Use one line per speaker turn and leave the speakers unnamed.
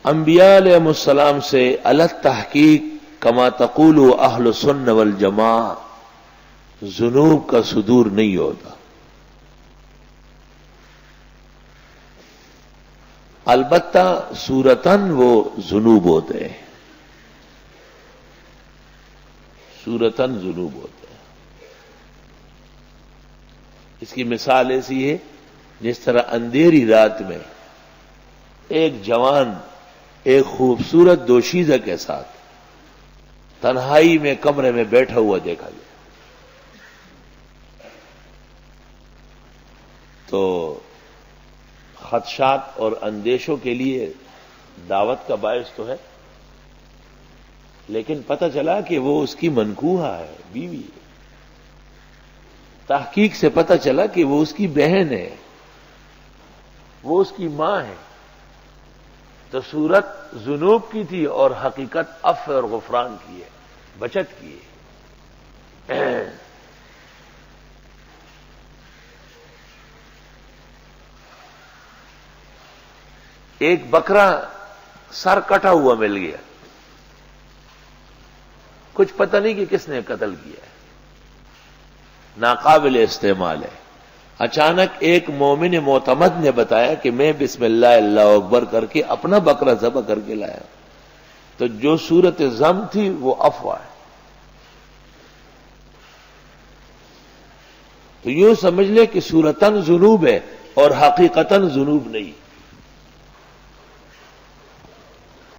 انبیاء علیہ السلام سے الگ تحقیق کما تقول اہل سنت والجماع ذنوب کا صدور نہیں ہوتا. البتہ صورتاً وہ ذنوب ہوتے ہیں، صورتاً ذنوب ہوتے ہیں. اس کی مثال ایسی ہے جس طرح اندھیری رات میں ایک جوان ایک خوبصورت دوشیزہ کے ساتھ تنہائی میں کمرے میں بیٹھا ہوا دیکھا گیا تو خدشات اور اندیشوں کے لیے دعوت کا باعث تو ہے، لیکن پتہ چلا کہ وہ اس کی منکوحہ ہے، بیوی ہے. تحقیق سے پتہ چلا کہ وہ اس کی بہن ہے، وہ اس کی ماں ہے. تو صورت ذنوب کی تھی اور حقیقت عفو اور غفران کی ہے، بچت کی ہے. ایک بکرا سر کٹا ہوا مل گیا، کچھ پتہ نہیں کہ کس نے قتل کیا ہے، ناقابل استعمال ہے. اچانک ایک مومن معتمد نے بتایا کہ میں بسم اللہ اللہ اکبر کر کے اپنا بکرا ذبح کر کے لایا، تو جو صورت ضم تھی وہ عفو ہے. تو یوں سمجھ لے کہ صورتاً ذنوب ہے اور حقیقتاً ذنوب نہیں.